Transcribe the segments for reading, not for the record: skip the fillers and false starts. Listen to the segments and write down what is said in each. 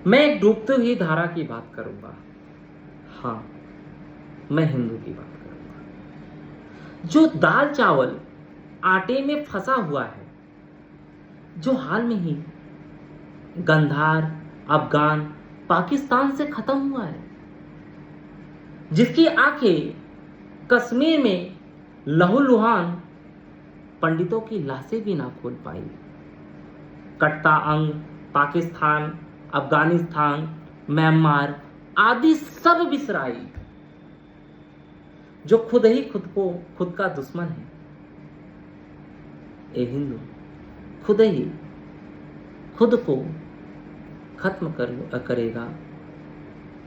मैं एक डूबती हुई धारा की बात करूंगा। हाँ, मैं हिंदू की बात करूंगा, जो दाल चावल आटे में फंसा हुआ है, जो हाल में ही गंधार, अफगान, पाकिस्तान से खत्म हुआ है, जिसकी आंखें कश्मीर में लहूलुहान पंडितों की लाशें भी ना खोल पाई। कटता अंग पाकिस्तान, अफगानिस्तान, म्यांमार आदि सब बिसराई, जो खुद ही खुद का दुश्मन है। ए हिंदू, खुद ही खुद को खत्म करेगा।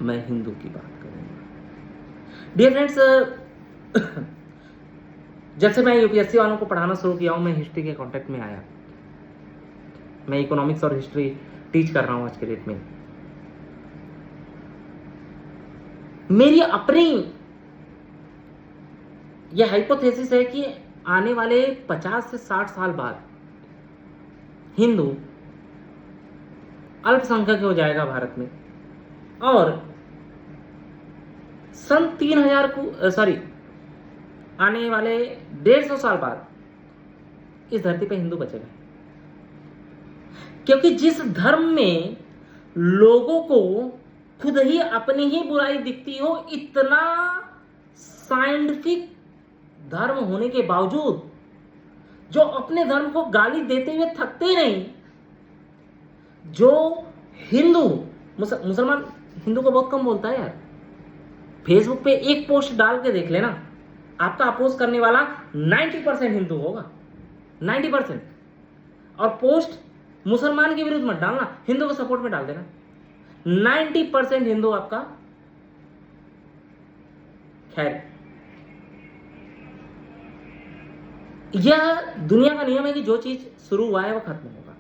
मैं हिंदू की बात करूंगा। डियर फ्रेंड्स, जब से मैं यूपीएससी वालों को पढ़ाना शुरू किया हूं, मैं हिस्ट्री के कांटेक्ट में आया। मैं इकोनॉमिक्स और हिस्ट्री टीच कर रहा हूं आज के डेट में। मेरी अपनी यह हाइपोथेसिस है कि आने वाले 50 से 60 साल बाद हिंदू अल्पसंख्यक हो जाएगा भारत में, और सन 3000 को आने वाले 150 साल बाद इस धरती पे हिंदू बचेगा। क्योंकि जिस धर्म में लोगों को खुद ही अपनी ही बुराई दिखती हो, इतना साइंटिफिक धर्म होने के बावजूद, जो अपने धर्म को गाली देते हुए थकते नहीं, जो हिंदू मुसलमान हिंदू को बहुत कम बोलता है यार। फेसबुक पे एक पोस्ट डाल के देख लेना, आपका अपोज करने वाला 90% हिंदू होगा, 90%। और पोस्ट मुसलमान के विरुद्ध मत डालना, हिंदू के सपोर्ट में डाल देना, 90% हिंदू आपका। खैर, यह दुनिया का नियम है कि जो चीज शुरू हुआ है वो खत्म होगा।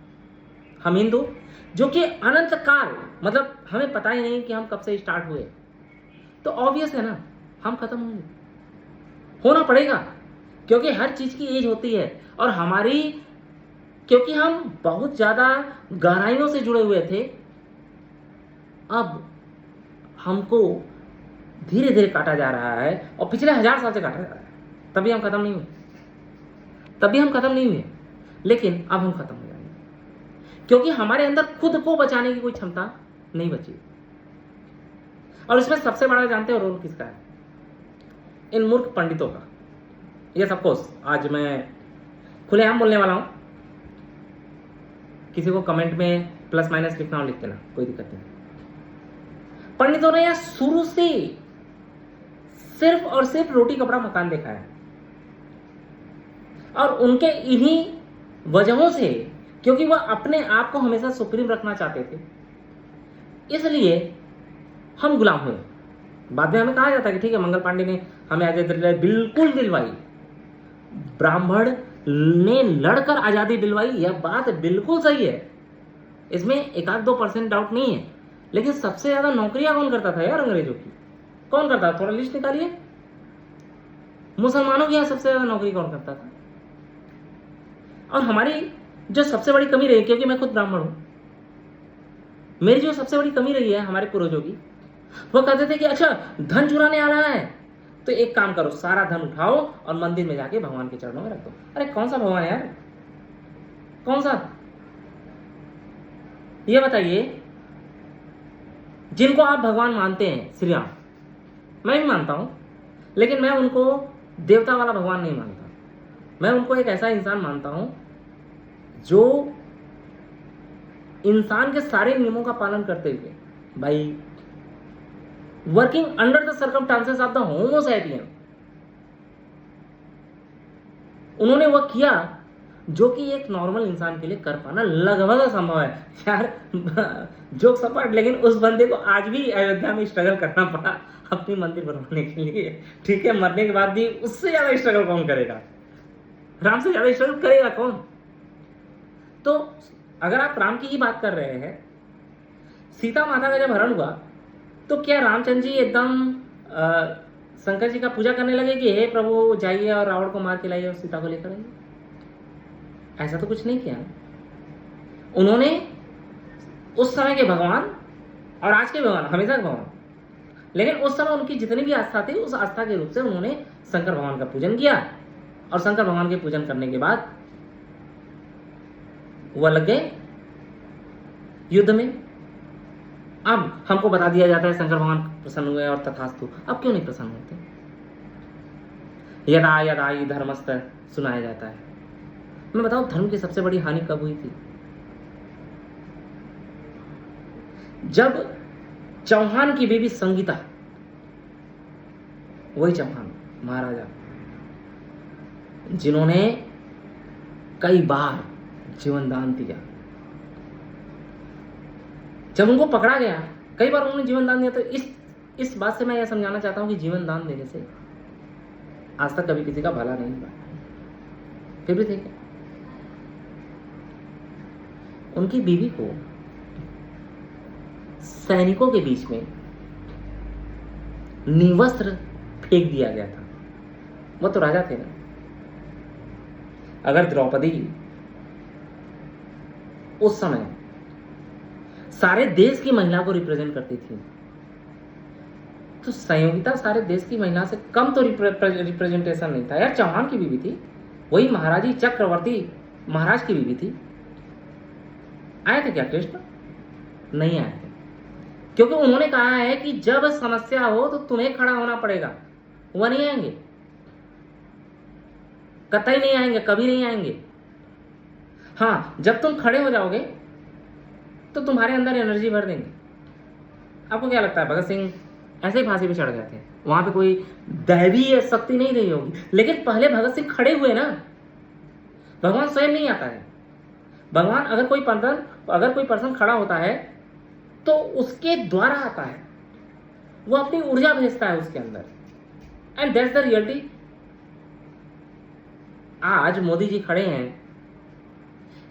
हम हिंदू, जो कि अनंत काल, मतलब हमें पता ही नहीं कि हम कब से स्टार्ट हुए, तो ऑब्वियस है ना, हम खत्म होंगे, होना पड़ेगा। क्योंकि हर चीज की एज होती है, और हमारी, क्योंकि हम बहुत ज्यादा गहराइयों से जुड़े हुए थे, अब हमको धीरे धीरे काटा जा रहा है, और पिछले 1000 साल से काटा जा रहा है, तभी हम खत्म नहीं हुए, लेकिन अब हम खत्म हो जाएंगे, क्योंकि हमारे अंदर खुद को बचाने की कोई क्षमता नहीं बची। और इसमें सबसे बड़ा जानते हो रोल किसका है? इन मूर्ख पंडितों का। यस ऑफ कोर्स, आज मैं खुलेआम बोलने वाला हूं। किसी को कमेंट में प्लस माइनस लिखना हो लिख देना, कोई दिक्कत नहीं। पंडितों ने यह शुरू से सिर्फ और सिर्फ रोटी कपड़ा मकान देखा है, और उनके इन्हीं वजहों से, क्योंकि वह अपने आप को हमेशा सुप्रीम रखना चाहते थे, इसलिए हम गुलाम हुए। बाद में हमें कहा जाता है कि ठीक है, मंगल पांडे ने हमें आजादी बिल्कुल दिलवाई, ब्राह्मण ने लड़कर आजादी दिलवाई, यह बात बिल्कुल सही है, इसमें 1-2% डाउट नहीं है। लेकिन सबसे ज्यादा नौकरियां कौन करता था यार अंग्रेजों की? कौन करता था? थोड़ा लिस्ट निकालिए। मुसलमानों की यहां सबसे ज्यादा नौकरी कौन करता था? और हमारी जो सबसे बड़ी कमी रही, क्योंकि मैं खुद ब्राह्मण हूं, मेरी जो सबसे बड़ी कमी रही है हमारे पूर्वजों की, वो कहते थे कि अच्छा धन चुराने आ रहा है, तो एक काम करो, सारा धन उठाओ और मंदिर में जाके भगवान के चरणों में रख दो। अरे कौन सा भगवान है यार? कौन सा? ये बताइए। जिनको आप भगवान मानते हैं, श्री राम, मैं भी मानता हूं, लेकिन मैं उनको देवता वाला भगवान नहीं मानता। मैं उनको एक ऐसा इंसान मानता हूं जो इंसान के सारे नियमों का पालन करते हुए, भाई working under the circumstances of the homo sapien, उन्होंने वह किया जो कि एक नॉर्मल इंसान के लिए कर पाना लगभग असंभव है यार। जोक सपाट, लेकिन उस बंदे को आज भी अयोध्या में स्ट्रगल करना पड़ा अपनी मंदिर बनवाने के लिए। ठीक है, मरने के बाद भी उससे ज्यादा स्ट्रगल कौन करेगा? राम से ज्यादा स्ट्रगल करेगा कौन? तो अगर आप राम की ही बात कर रहे हैं, सीता माता का जब हरण हुआ, तो क्या रामचंद्र जी एकदम शंकर जी का पूजा करने लगे कि हे प्रभु जाइए और रावण को मार के लाइए और सीता को लेकर आइए? ऐसा तो कुछ नहीं किया। उन्होंने उस समय के भगवान और आज के भगवान हमेशा के भगवान। लेकिन उस समय उनकी जितनी भी आस्था थी, उस आस्था के रूप से उन्होंने शंकर भगवान का पूजन किया, और शंकर भगवान के पूजन करने के बाद वह लग गए युद्ध में। अब हमको बता दिया जाता है शंकर भगवान प्रसन्न हुए और तथास्तु। अब क्यों नहीं प्रसन्न होते? यदा यदा ही धर्मस्थ सुनाया जाता है। मैं बताऊं, धर्म की सबसे बड़ी हानि कब हुई थी? जब चौहान की बीवी संगीता, वही चौहान महाराजा जिन्होंने कई बार जीवन दान दिया, जब उनको पकड़ा गया, कई बार उन्होंने जीवन दान दिया, तो इस बात से मैं यह समझाना चाहता हूं कि जीवन दान देने से आज तक कभी किसी का भला नहीं हुआ। फिर भी देखिए, उनकी बीवी को सैनिकों के बीच में निवस्त्र फेंक दिया गया था। वो तो राजा थे ना। अगर द्रौपदी उस समय सारे देश की महिला को रिप्रेजेंट करती थी, तो संयोगिता सारे देश की महिला से कम तो रिप्रेजेंटेशन नहीं था यार। चौहान की बीवी थी, वही महाराजी चक्रवर्ती महाराज की बीवी थी। आए थे क्या कृष्ण? नहीं आए थे, क्योंकि उन्होंने कहा है कि जब समस्या हो तो तुम्हें खड़ा होना पड़ेगा। वह नहीं आएंगे, कतई नहीं आएंगे, कभी नहीं आएंगे। हाँ, जब तुम खड़े हो जाओगे तो तुम्हारे अंदर एनर्जी भर देंगे। आपको क्या लगता है भगत सिंह ऐसे ही फांसी पे चढ़ गए थे? वहां पे कोई दैवी शक्ति नहीं रही होगी, लेकिन पहले भगत सिंह खड़े हुए ना। भगवान स्वयं नहीं आता है। भगवान अगर कोई पर्सन खड़ा होता है तो उसके द्वारा आता है, वो अपनी ऊर्जा भेजता है उसके अंदर, एंड दैट्स द रियलिटी। आज मोदी जी खड़े हैं,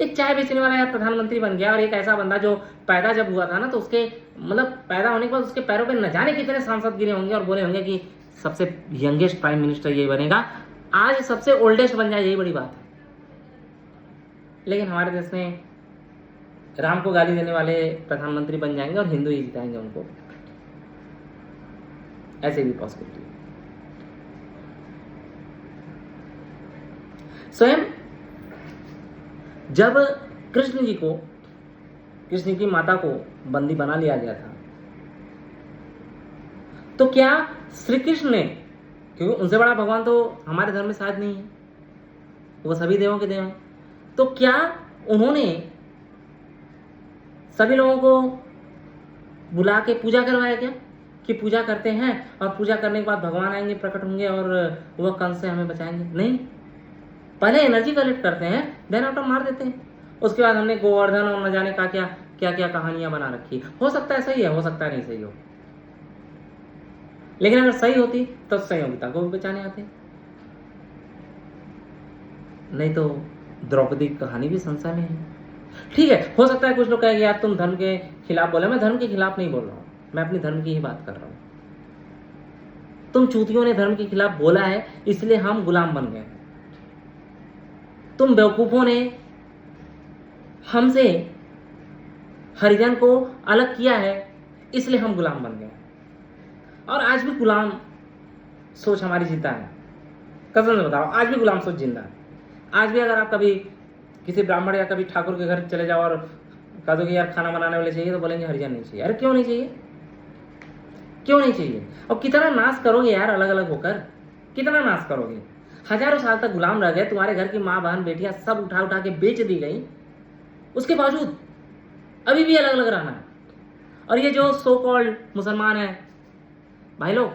एक चाय बेचने वाला यार प्रधानमंत्री बन गया, और एक ऐसा बंदा जो पैदा जब हुआ था ना, तो उसके मतलब पैदा होने के बाद उसके पैरों पे न जाने कितने सांसद गिरे होंगे और बोले होंगे कि सबसे यंगेस्ट प्राइम मिनिस्टर यही बनेगा, आज सबसे ओल्डेस्ट बन जाए, यही बड़ी बात है। लेकिन हमारे देश में राम को गाली देने वाले प्रधानमंत्री बन जाएंगे और हिंदू ही जिताएंगे उनको। ऐसे भी पॉसिबिलिटी। स्वयं जब कृष्ण की माता को बंदी बना लिया गया था, तो क्या श्री कृष्ण ने, क्योंकि उनसे बड़ा भगवान तो हमारे धर्म में शायद नहीं है, वो सभी देवों के देव हैं, तो क्या उन्होंने सभी लोगों को बुला के पूजा करवाया क्या? कि पूजा करते हैं और पूजा करने के बाद भगवान आएंगे, प्रकट होंगे और वह कंस से हमें बचाएंगे? नहीं, पहले एनर्जी कलेक्ट करते हैं, देन आफ्टर मार देते हैं। उसके बाद हमने गोवर्धन और न जाने का क्या कहानियां बना रखी। हो सकता है सही है, हो सकता है नहीं सही हो, लेकिन अगर सही होती तो संयोगिता को भी बचाने आते। नहीं तो द्रौपदी की कहानी भी संशय में है। ठीक है, हो सकता है कुछ लोग कहेंगे यार तुम धर्म के खिलाफ बोले। मैं धर्म के खिलाफ नहीं बोल रहा हूं, मैं अपनी धर्म की ही बात कर रहा हूं। तुम चूतियों ने धर्म के खिलाफ बोला है, इसलिए हम गुलाम बन गए। तुम बेवकूफों ने हमसे हरिजन को अलग किया है, इसलिए हम गुलाम बन गए। और आज भी गुलाम सोच हमारी जिंदा है। कसम से बताओ, आज भी गुलाम सोच जिंदा है। आज भी अगर आप कभी किसी ब्राह्मण या कभी ठाकुर के घर चले जाओ और कह दो कि यार खाना बनाने वाले चाहिए, तो बोलेंगे हरिजन नहीं चाहिए। अरे क्यों नहीं चाहिए? क्यों नहीं चाहिए? और कितना नाश करोगे यार, अलग अलग होकर कितना नाश करोगे? हजारों साल तक गुलाम रह गए, तुम्हारे घर की माँ बहन बेटियां सब उठा के बेच दी गई, उसके बावजूद अभी भी अलग अलग रहना है। और ये जो सो कॉल्ड मुसलमान है, भाई लोग,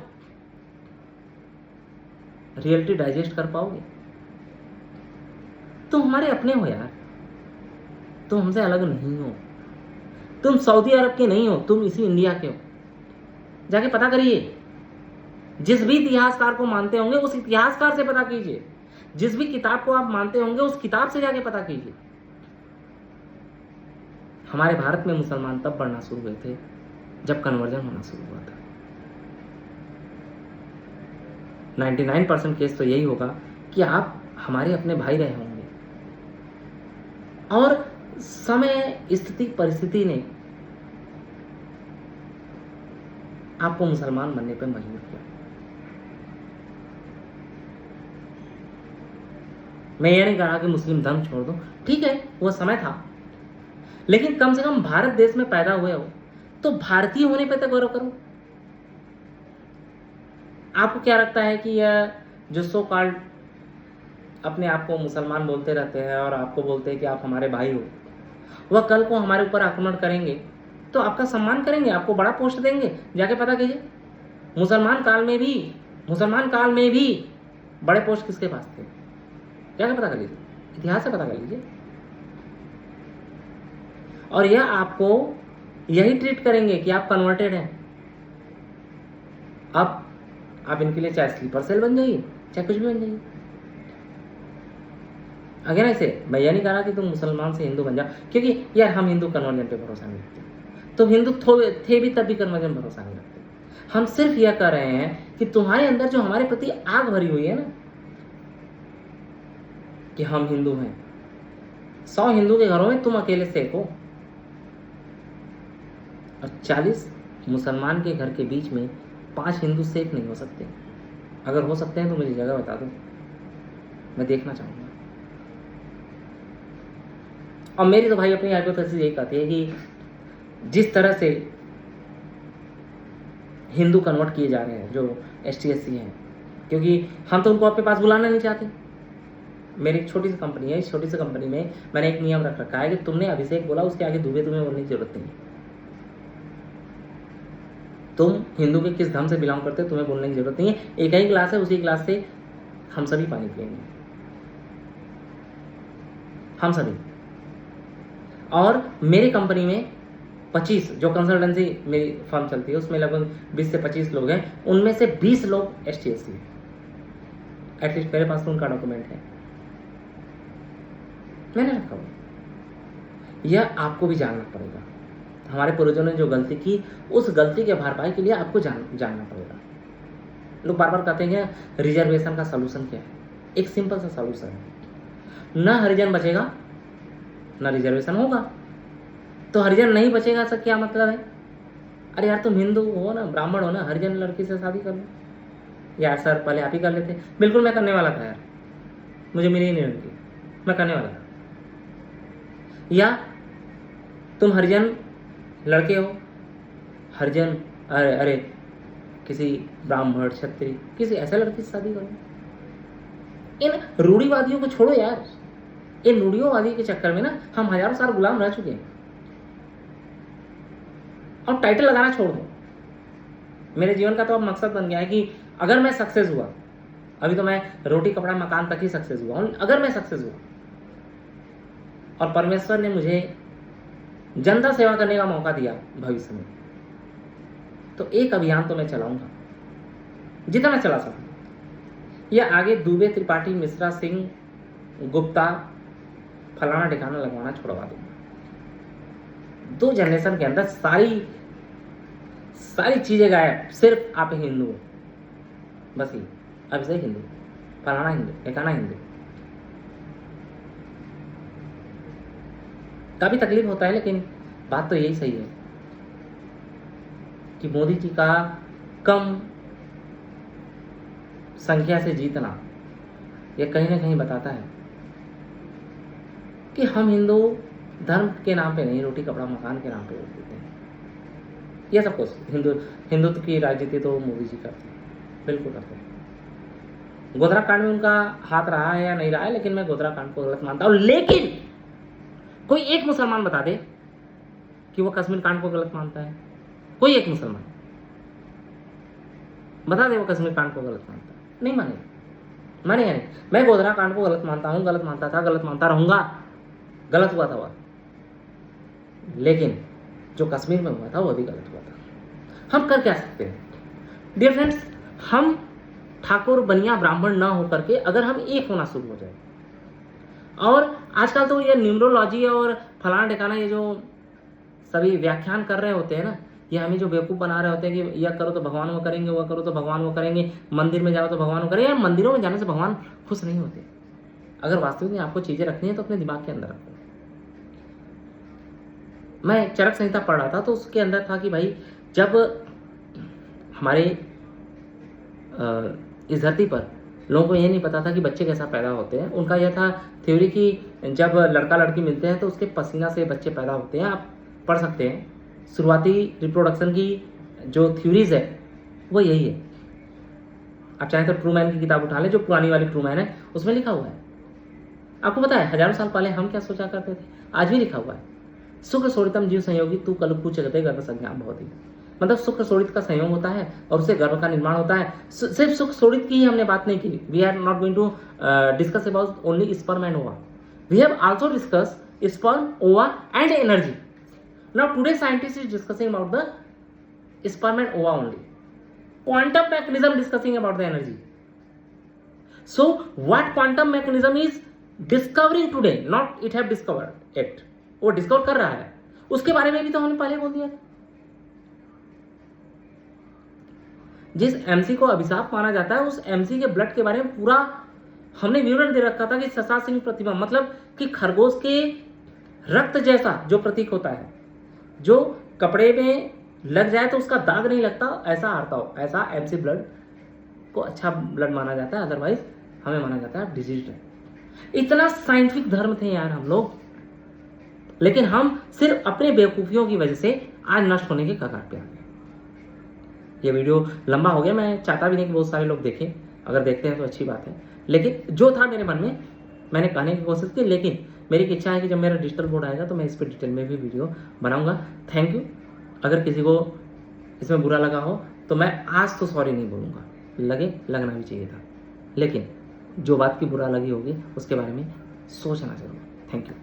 रियलिटी डाइजेस्ट कर पाओगे? तुम हमारे अपने हो यार, तुम हमसे अलग नहीं हो। तुम सऊदी अरब के नहीं हो, तुम इसी इंडिया के हो। जाके पता करिए, जिस भी इतिहासकार को मानते होंगे उस इतिहासकार से पता कीजिए, जिस भी किताब को आप मानते होंगे उस किताब से जाके पता कीजिए। हमारे भारत में मुसलमान तब बढ़ना शुरू हुए थे जब कन्वर्जन होना शुरू हुआ था। 99% केस तो यही होगा कि आप हमारे अपने भाई रहे होंगे, और समय, स्थिति, परिस्थिति ने आपको मुसलमान बनने पर मजबूर किया। मैं ये नहीं कहा कि मुस्लिम धर्म छोड़ दो, ठीक है वो समय था, लेकिन कम से कम भारत देश में पैदा हुए हो तो भारतीय होने पर तो गौरव करो। आपको क्या लगता है कि यह जो सो कॉल्ड अपने आप को मुसलमान बोलते रहते हैं और आपको बोलते हैं कि आप हमारे भाई हो, वह कल को हमारे ऊपर आक्रमण करेंगे तो आपका सम्मान करेंगे, आपको बड़ा पोस्ट देंगे? जाके पता कीजिए। मुसलमान काल में भी बड़े पोस्ट किसके पास थे? जाके पता कर लीजिए, इतिहास से पता कर लीजिए। और यह आपको यही ट्रीट करेंगे कि आप कन्वर्टेड हैं। अब आप इनके लिए चाहे स्लीपर सेल बन जाइए, चाहे कुछ भी बन जाइए। अगर ऐसे मैं ये नहीं कह रहा कि तुम मुसलमान से हिंदू बन जाओ, क्योंकि यार हम हिंदू कन्वर्जन पे भरोसा नहीं रखते, तो हिंदू थे भी तब भी कन्वर्जन भरोसा नहीं रखते। हम सिर्फ यह कह रहे हैं कि तुम्हारे अंदर जो हमारे प्रति आग भरी हुई है ना कि हम हिंदू हैं, 100 हिंदू के घरों में तुम अकेले सेफ हो और 40 मुसलमान के घर के बीच में 5 हिंदू सेफ नहीं हो सकते। अगर हो सकते हैं तो मुझे जगह बता दो, मैं देखना चाहूंगा। और मेरी तो भाई अपनी हाइपोथेसिस यही कहती है कि जिस तरह से हिंदू कन्वर्ट किए जा रहे हैं जो ST/SC हैं, क्योंकि हम तो उनको आपके पास बुलाना नहीं चाहते। मेरी एक छोटी सी कंपनी है, इस छोटी सी कंपनी में मैंने एक नियम रख रखा है कि तुमने अभिषेक बोला, उसके आगे दुबे तुम्हें बोलने की जरूरत नहीं है। तुम हिंदू के किस धर्म से बिलोंग करते हो तुम्हें बोलने की जरूरत नहीं है। एक ही गिलास है, उसी गिलास से हम सभी पानी पिएंगे, हम सभी। और मेरी कंपनी में 25 जो कंसल्टेंसी मेरी फर्म चलती है उसमें लगभग 20 से 25 लोग हैं, उनमें से 20 लोग ST/SC हैं। एटलीस्ट मेरे पास तो उनका डॉक्यूमेंट है, मैंने रखा हुआ। यह आपको भी जानना पड़ेगा। हमारे पूर्वजों ने जो गलती की, उस गलती के भरपाई के लिए आपको जानना पड़ेगा। लोग बार बार कहते हैं कि रिजर्वेशन का सलूशन क्या है? एक सिंपल सा सलूशन है, न हरिजन बचेगा न रिजर्वेशन होगा। तो हरिजन नहीं बचेगा, सर क्या मतलब है? अरे यार तुम हिंदू हो ना, ब्राह्मण हो ना, हरिजन लड़की से शादी कर लो। यार सर पहले आप ही कर लेते। बिल्कुल मैं करने वाला था यार, मुझे मिली ही नहीं लड़की, मैं करने वाला था। या तुम हरिजन लड़के हो, हरिजन अरे किसी ब्राह्मण क्षत्रिय किसी ऐसे लड़की से शादी करो। इन रूढ़िवादियों को छोड़ो यार, इन रूढ़ियोवादी के चक्कर में ना हम हजारों साल गुलाम रह चुके हैं। और टाइटल लगाना छोड़ दो। मेरे जीवन का तो अब मकसद बन गया है कि अगर मैं सक्सेस हुआ, अभी तो मैं रोटी कपड़ा मकान तक ही सक्सेस हुआ हूं, अगर मैं सक्सेस हुआ और परमेश्वर ने मुझे जनता सेवा करने का मौका दिया भविष्य में, तो एक अभियान तो मैं चलाऊंगा जितना चला सकूं। यह आगे दुबे, त्रिपाठी, मिश्रा, सिंह, गुप्ता, फलाना ठिकाना लगवाना छुड़वा दूंगा। 2 जनरेशन के अंदर सारी चीजें गायब, सिर्फ आप हिंदू हो, बस ही अभिषेक हिंदू, फलाना हिंदू, ठिकाना हिंदू। काफी तकलीफ होता है, लेकिन बात तो यही सही है कि मोदी जी का कम संख्या से जीतना यह कहीं ना कहीं बताता है कि हम हिंदू धर्म के नाम पे नहीं, रोटी कपड़ा मकान के नाम पे वोट देते हैं। यह सब कुछ हिंदुत्व की राजनीति तो मोदी जी करते हैं, बिल्कुल करते हैं। गोधरा कांड में उनका हाथ रहा है या नहीं रहा है, लेकिन मैं गोधरा कांड को गलत मानता हूं। लेकिन कोई एक मुसलमान बता दे कि वो कश्मीर कांड को गलत मानता है। कोई एक मुसलमान बता दे वो कश्मीर कांड को गलत मानता है। नहीं मानेगा नहीं। मैं गोधरा कांड को गलत मानता हूं, गलत मानता था, गलत मानता रहूंगा। गलत हुआ था वह, लेकिन जो कश्मीर में हुआ था वह भी गलत हुआ था। हम कर क्या सकते हैं डियर फ्रेंड्स? हम ठाकुर बनिया ब्राह्मण ना होकर के अगर हम एक होना शुरू हो जाए, और आजकल तो ये न्यूमरोलॉजी और फलाना ठिकाना ये जो सभी व्याख्यान कर रहे होते हैं ना, ये हमें जो बेवकूफ़ बना रहे होते हैं कि यह करो तो भगवान वो करेंगे, वह करो तो भगवान वो करेंगे, मंदिर में जाओ तो भगवान वो करेंगे। यार मंदिरों में जाने से भगवान खुश नहीं होते। अगर वास्तविक में आपको चीज़ें रखनी है तो अपने दिमाग के अंदर रखो। मैं चरक संहिता पढ़ रहा था तो उसके अंदर था कि भाई जब हमारे इस धरती पर लोगों को ये नहीं पता था कि बच्चे कैसा पैदा होते हैं। उनका यह था थ्योरी कि जब लड़का लड़की मिलते हैं तो उसके पसीना से बच्चे पैदा होते हैं। आप पढ़ सकते हैं, शुरुआती रिप्रोडक्शन की जो थ्योरीज है वो यही है। आप चाहें तो ट्रूमैन की किताब उठा लें, जो पुरानी वाली ट्रूमैन है, उसमें लिखा हुआ है। आपको पता है हजारों साल पहले हम क्या सोचा करते थे, आज भी लिखा हुआ है, शुक्र शोणितम जीव संयोगी तू कलुकु जगते गर्भ संज्ञान भवति। मतलब शुक्र शोणित का संयोग होता है और उससे गर्भ का निर्माण होता है। सिर्फ शुक्र शोणित की ही हमने बात नहीं की। We are not going to discuss about only sperm and ova, we have also discuss sperm, ova and energy. Now today scientist is discussing about the sperm and ova only, quantum mechanism discussing about the energy. So what quantum mechanism is discovering today, not it have discovered it, वो discover कर रहा है, उसके बारे में भी तो हमने पहले बोल दिया था। जिस एमसी को अभिशाप माना जाता है उस एमसी के ब्लड के बारे में पूरा हमने विवरण दे रखा था कि ससा सिंह प्रतिमा, मतलब कि खरगोश के रक्त जैसा जो प्रतीक होता है, जो कपड़े में लग जाए तो उसका दाग नहीं लगता, ऐसा हारता हो, ऐसा एमसी ब्लड को अच्छा ब्लड माना जाता है। अदरवाइज हमें माना जाता है डिजीज है। इतना साइंटिफिक धर्म थे यार हम लोग, लेकिन हम सिर्फ अपने बेवकूफियों की वजह से आज नष्ट होने के कगार पे आ गए। ये वीडियो लंबा हो गया, मैं चाहता भी नहीं कि बहुत सारे लोग देखें, अगर देखते हैं तो अच्छी बात है, लेकिन जो था मेरे मन में मैंने कहने की कोशिश की। लेकिन मेरी इच्छा है कि जब मेरा डिजिटल बोर्ड आएगा तो मैं इस पर डिटेल में भी वीडियो बनाऊंगा। Thank you. अगर किसी को इसमें बुरा लगा हो तो मैं आज तो सॉरी नहीं बोलूँगा, लगना भी चाहिए था, लेकिन जो बात की बुरा लगी होगी उसके बारे में सोचना जरूर। Thank you.